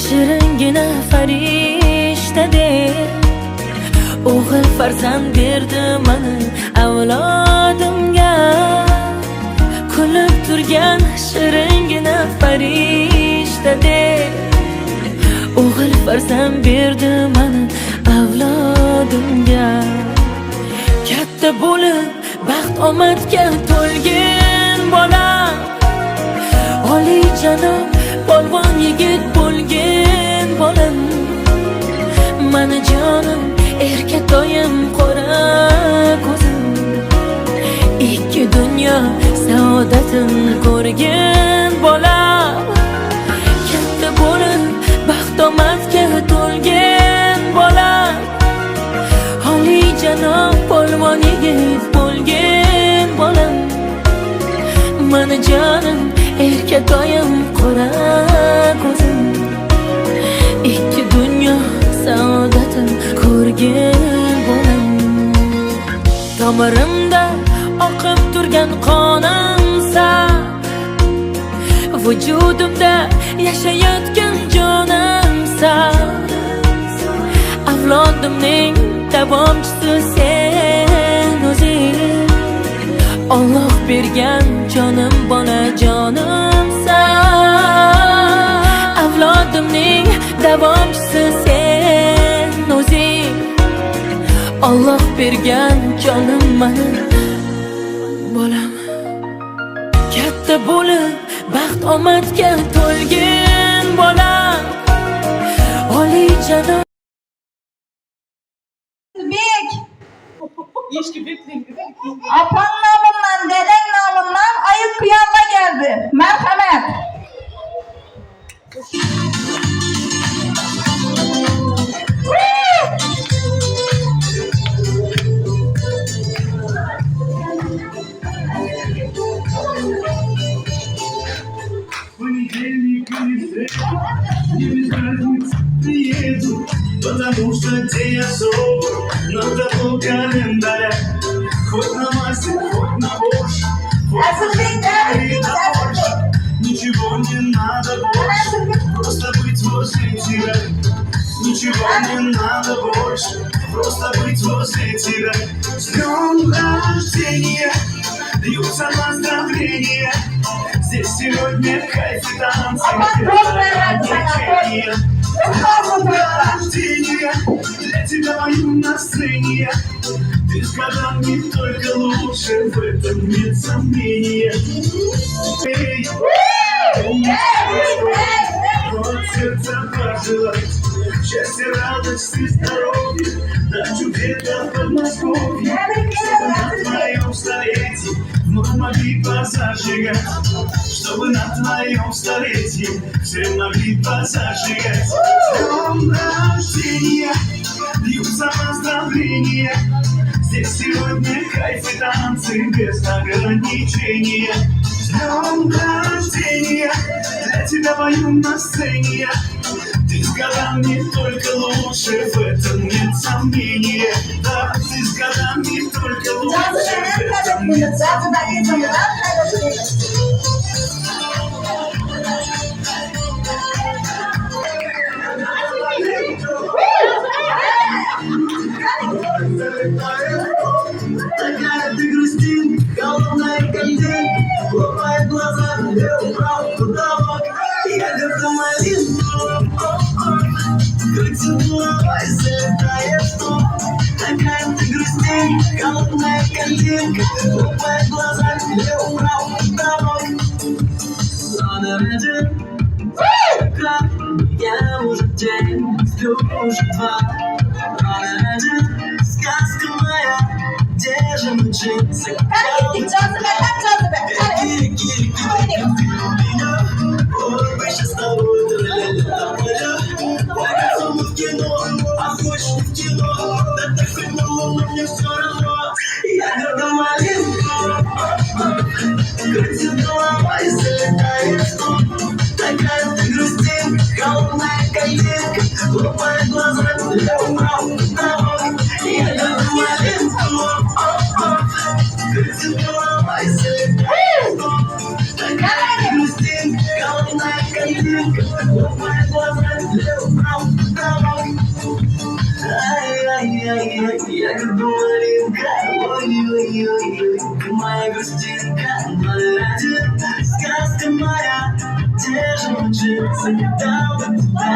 shiringina farishtadek o'g'il farzand berdi mana avlodimga. Kulib turgan shiringina farishtadek o'g'il farzand berdi mana avlodimga. Katta bo'lib baxt omadga to'lgan bola, oliyjanob polvon yigit bo'lgan bolam. Mani jonim, erkatoyim, qora ko'zim, ikki dunyo saodatin ko'rgan bola. Katta bo'lib baxt omadga to'lgan bola, oliyjanob polvon yigit bo'lgan bolam. Mani jonim, erkatoyim, qora ko'zim, ikki dunyo saodatin ko'rgan bolam. Tomirimda oqib turgan qonimsan, vujudimda yashayotgan jonimsan. Avlodimning davomchisi sen o'zing, Alloh bergan jonim bola jonimsan. Avlodimning davomchisi sen o'zing, Alloh bergan jonim mana bolam. Katta bo'lib baxt omadga to'lgan bola, oliyjanob Apan namından, deden namından ayıp kıyama geldi. Merhamet. Потому что день особый на того календаря. Хоть на массе, хоть на Порше, хоть на Порше. Ничего не надо больше, просто быть возле тебя. Ничего не надо больше, просто быть возле тебя. С днем рождения льются поздравления. Здесь сегодня кайф и танцы, рождения, для тебя мое настроение. Ты с годами только лучше, в этом нет сомнения. Эй, от сердца пожелать счастья, радости, здоровья, дачу где-то в Подмосковье, чтобы на твоем столетии вновь могли позажигать, чтобы на твоем столетии все могли позажигать. С днем рождения льются поздравления. Здесь сегодня кайф и танцы без ограничения. С днем рождения, для тебя пою на сцене. Ты с годами только лучше, в этом нет сомнения. Да, ты с годами только лучше, в этом нет сомнения. Такая ты грустинка, голодная картинка, хлопает глаза, левый, правый, потолок. Я держу малинку, крутит головой, залетаешь в дом. Такая ты грустинка, голодная картинка, хлопает глаза, левый, правый, потолок. Номер один, крат, я уже день, сплю уже два. Номер один, сказка моя, где же мы джинсы? Ой, мы сейчас с тобой тра-ля-ля-ля-ля. Пойдем в кино, а хочешь в кино? Да ты хоть было, но мне все равно. Я горда малинку, крутит головой, залетаешь в дом. Такая ты грустинка, холодная картинка, хлопает глаза, левый, правый, потолок. Я горда малинку, крутит головой, залетаешь в дом. Такая ты грустинка, холодная картинка, мои глаза левым. Ай-яй-яй-яй, я как малинка, ой-ой-ой-ой, моя грустинка, моя сказка моя, где же лучше загадал бы тебя?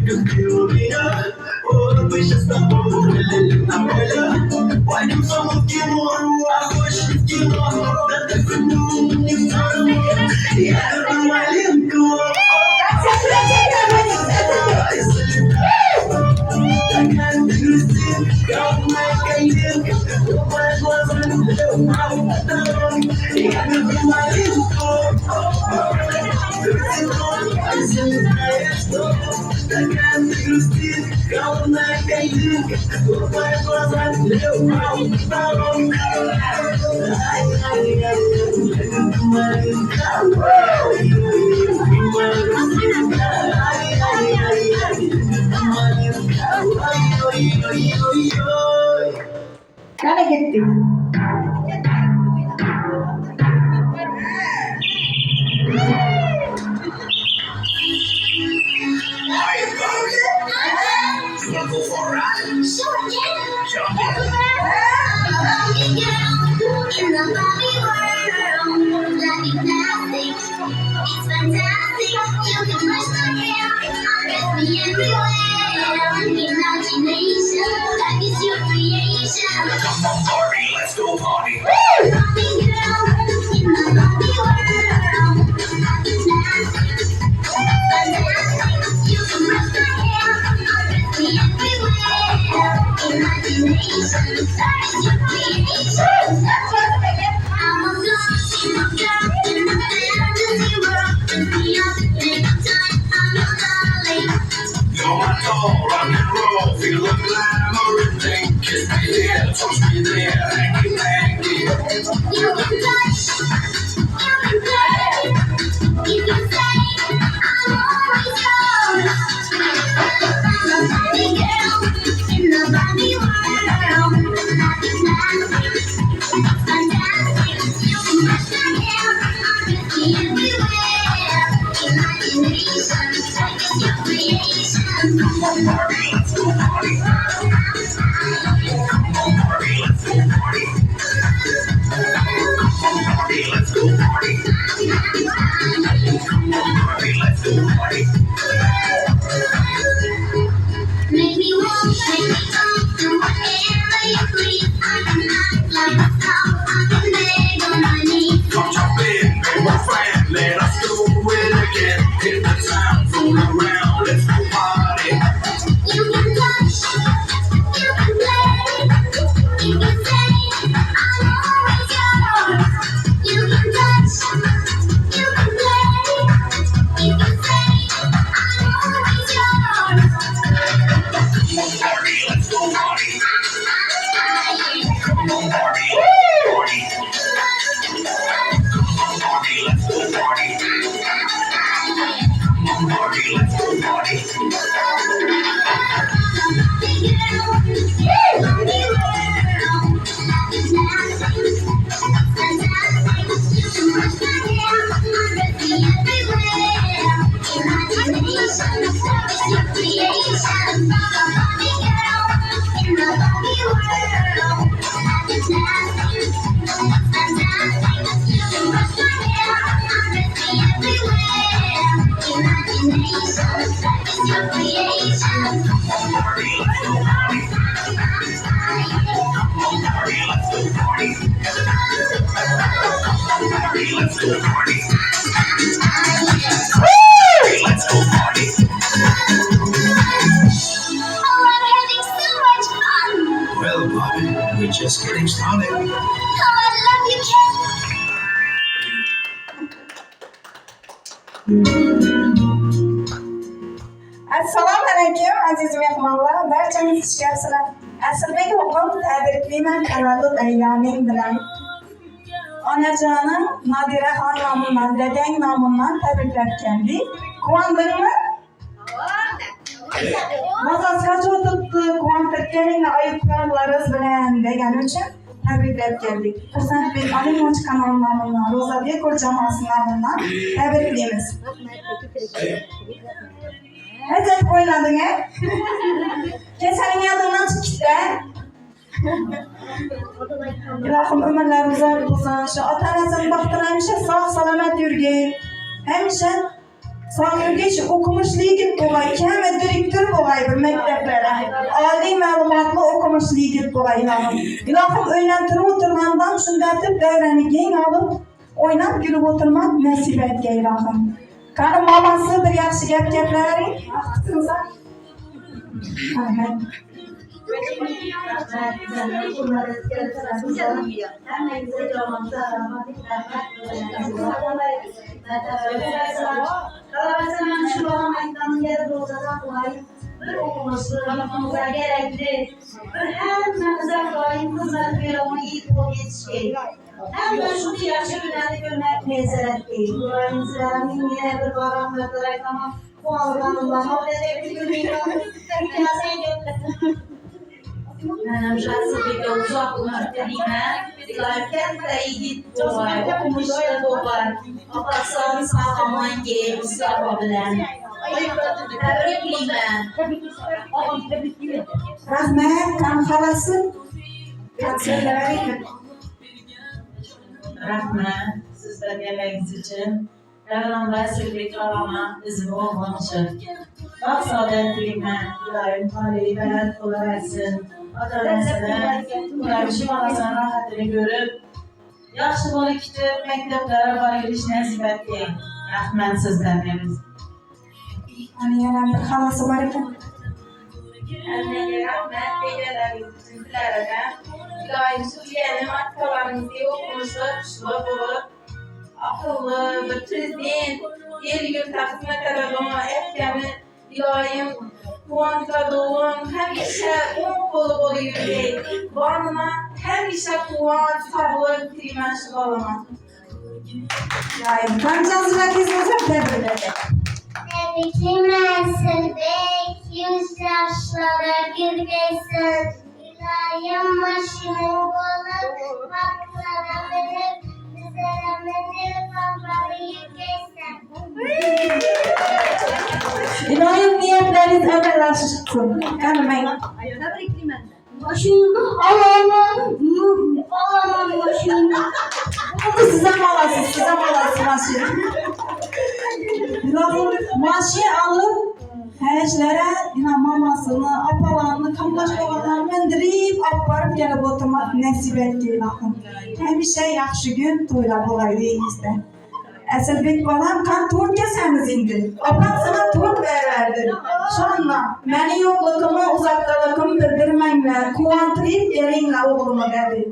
Люблю меня, вот мы сейчас с тобой гуляли на поле, пойдем со мной в кино, а хочешь в кино, да ты пойду не в кино, я как малинка. Kana gitti. Come on, Barbie, let's go party. You're my doll, rock and roll, feel the glamour thing. Kiss me here, touch me there, hanky panky. You can touch, you can play. You can say, I'm always yours. I'm a Barbie girl in the Barbie world. It's fantastic. You can brush my hair, I'll be everywhere. Imagination, is your creation. Come on, Barbie, let's go party. Come on, Barbie, let's go party. Come on, Barbie, let's go party. Come on, Barbie, let's go party. Make me walk, make me talk, do whatever you please. I can act like a star, I can beg on my knees. Come jump in, be my friend, let us do it again. Hit the town, fool around, let's go party. You can touch, you can play. You can say, I'm always yours. You can touch, you can play. You can say, I'm always yours. Come on, Barbie, let's go party. Come on, Barbie, let's go party. Come on, Barbie, let's go party. Come on, Barbie, let's go party. Creation. Come on, Barbie, let's go party. Come on, Barbie, let's go party. Come on, Barbie, let's go party. Barbie, let's go party. Oh, I'm having so much fun. Well, Barbie, we're just getting started. Oh, I love you, Ken. Assalomu alaykum aziz mehmonlar, barchangiz xush kelibsizlar. Asilbek o'g'lim, tabriklayman tavallud ayyomingiz bilan. Onajonim Nodiraxon nomidan, dadang nomidan tabriklab keldik. Quvondingmi? Mazasiga o'tiribdi, quvontirganingni aytganlaringiz bilan degani uchun Tebriklep geldik. Kursant Bey Ali Moç kanallarından, Roza Dekor cemaasından tebrikleyimiz. Recep oynadın he? Kesenin yanından çık işte. İlahım ömürler uzak olsun. Şu atanasın baktın hemşe sağ salamet yürgün. Hemşe sağ yürgün okumuşluğu git olay. Kime direktör olay bu mekteplere. Ali malumatlı okumuşluğu git olay. İlahım oynatırıp oturmandan şundatır devreni gen alıp oynap yürüp oturmak nasip et ge ilahım. Kanım babası bir yaxşı gepleri aktınıza. Amin. Bir okumuşluğu yapmamıza gerekli. Bir hemmemize daim hizmet verilme iyi kol yetişkin. Hem de şunu yaşa günleri görmek mezelet değil. Kur'an-ı Ziramin yine bir bağlamlıklara ama bu aldanıllama ve devri görmeyi sen götürdün. Benim şahsıdaki uzak umarlarına dilerken de iyi dolar, okumuşlar dolar. Apaksan sağlaman gibi sahabilen. Tebrikliyim ben. Rahmet, kan halası. Kanserleri. Rahmet, sizden yemeğiniz için. Peygamber sevgili kalama izin olmamışım. Bak saadetliğim ben, İlahim Halil'i belet kılaversin. Atalarına, Kur'an-ı Balasının rahatını görüp, yaxşı bolu kitip, mekteplere var giriş nasip ettiğin. Rahmet sizden yemiz. Hani yalan bir halası var iken. Anneye rahmet, teyzelerimiz için dilerden, İlahim Suriye'nin atkalarımızı okumuşlar, kuşlar bulup, akıllı, bir prezident, el yurt takımına kadar ona etkemi, İlahim kuvantıda doğum, hemşe on kolu bolu yürüyey, varlığına hemşe kuvanç, tablo, trimenşi bağlama. Yani kancağızı herkesimize tebrik ederim. Tebrikler Selbek, 100 yaşlara girgeysin. İlahim başının kolu, baklara verip, bizlere menir kalbari yürgeysin. İlahim niyetleriniz emelaşsın. Gelmeyin. Başını alamam, başını. Bu size malası maaşı. İlahim maaşı alıp heşlere mamasını, apalarını, kambaş babalarını mendirip aparıp gelip oturmak nasip etti ilahim. Hemşe yaxşı gün toylap olaydı elinizde. Eselbek balam kan tuğut kesemiz indi. Apan sana tuğut verdi. Şu anda beni yokluğumu, uzaktalıkımı bildirmeyinler. Kuvantırıp gelinle oğlumu dedi.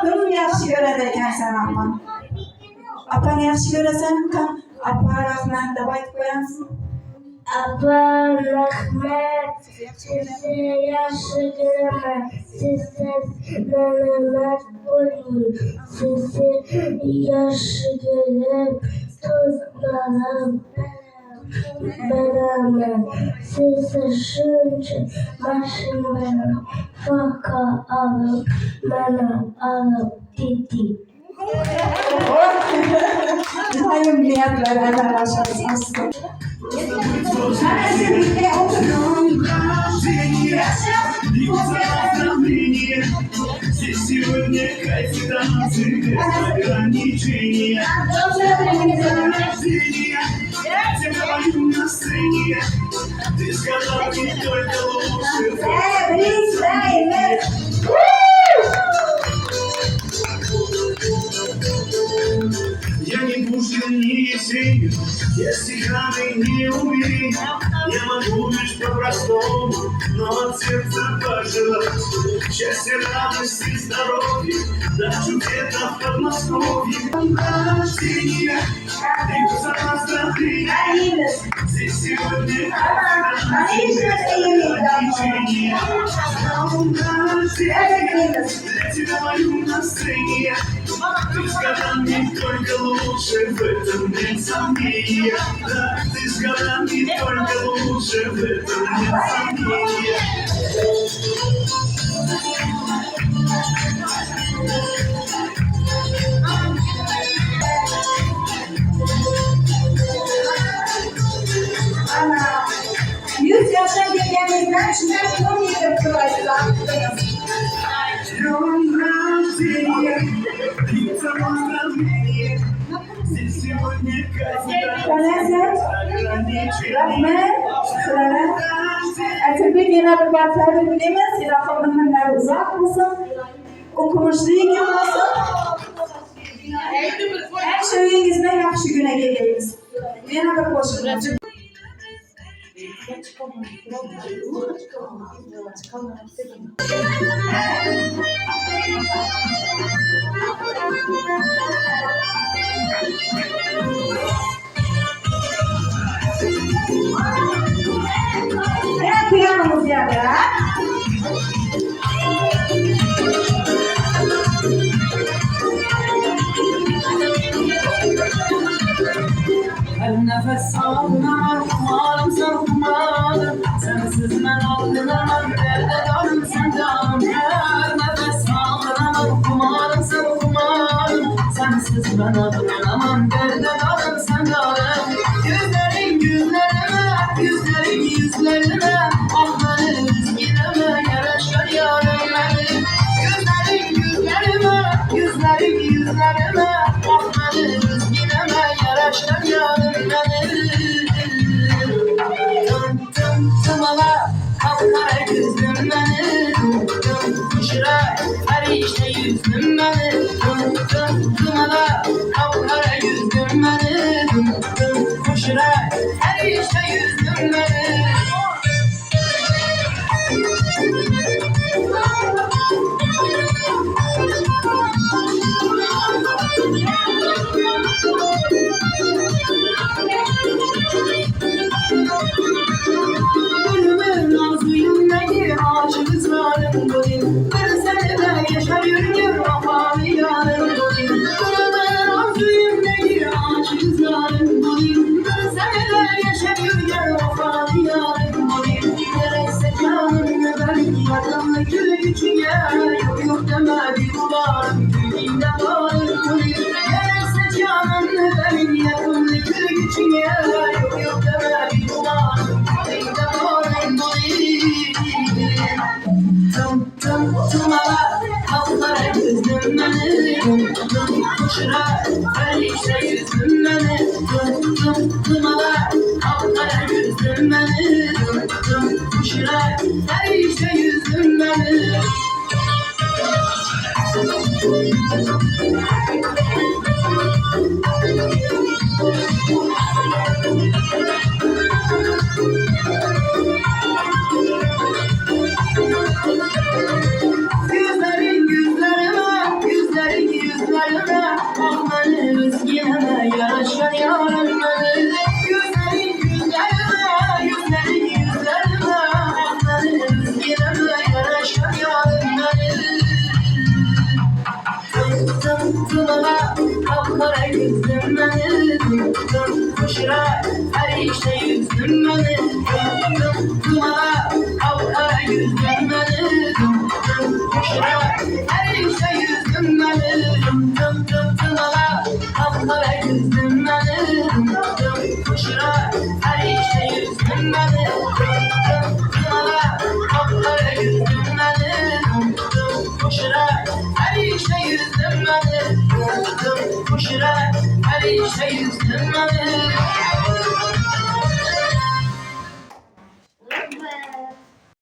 Tüm yaxşı göredeyken sen apan. Apan yaxşı göresen kan. Apa rahmet de bayt koyansın. Abba rahmet, size yaşlı göremem, size menemet olayım, size yaşlı görem, tuzlarım benim, size şunca başım benim, faka alıp, bana alıp dedi. İlahim niyetlerine emelaşsın. Hadi birlikte oturun. Здесь сегодня кайф танцы, ограничения. Я тебя пою на сцене. Ты сказал не только лучше. Я не Пушкин, не Есенин, я стихами не умею. Я могу лишь по-простому, но от сердца пожелать счастья, радости, здоровья, даже где-то в Подмосковье. Рождения, и поздравления, здесь сегодня ограничения. Для тебя мою на сцене. Ты сказал мне только лучше, в этом нет сомнения. Да, ты сказал мне только лучше, в этом нет сомнения. Ana, 100 yaşına gelgenizden şunları ton yedirip duraydılar. Tanesi, Rahmet, Sırara, Ertebek yine bir parçayı bildiğimiz, İrafa'nın önleri uzak olsun, okumuşluğu gibi olsun. Her şeyinizden yaxşı güne geliriz. Yine bir koşulun. Evet, piyanonuz geldi ha? Her nefes aldığına kumarım sen kumarım. Sensiz ben aldığına derde darım sen canım. Her nefes aldığına kumarım sen kumarım. Sensiz ben aldığına derde darım sen canım. Yüzlerin yüzlerime, yüzlerin yüzlerime. Ah beni üzgüneme, yaraşlar yarım benim. Yüzlerin yüzlerime, yüzlerin yüzlerime. Ah beni üzgüneme, yaraşlar yarım benim. Tımala, kapkara gözlüm beni. Kuşra, her işte yüzlüm beni. Tımala, kapkara gözlüm beni. Kuşra, her işte yüzlüm beni. Gülümün nazlıyımdaki aşık ısrarım dolayım. Ben seninle yaşar yürüyorum afalı yarım dolayım. Gülümün nazlıyımdaki aşık ısrarım dolayım. Ben seninle yaşar yürüyorum afalı yarım dolayım. Gerekse canım benim yakınlık gücüne. Yok yok deme bir umarım gülümde varım dolayım. Gerekse canım benim yakınlık gücüne. Yok yok deme bir umarım gülümde varım dolayım. Tımala, kapkara gözlüm beni. Kuşra, her işte yüzüm beni. Tımala, kapkara gözlüm beni. Kuşra, her işte yüzüm beni. Yüzlerin yüzlerime, yüzlerin yüzlerime. Ah beni üzgüneme, yaraşlar yarım beni. Yüzlerin yüzlerime, yüzlerin yüzlerime. Ah beni üzgüneme, yaraşlar yarım beni. Tımala, kapkara gözlüm beni. Kuşra, her işte yüzüm beni. Tımala, kapkara gözlüm beni. Kuşra, her işte yüzüm beni. Tımala, kapkara gözlüm beni. Kuşra, her işte yüzüm beni. Tımala, kapkara gözlüm beni. Kuşra, her işte yüzüm beni. Kuşra, her işte yüzüm beni.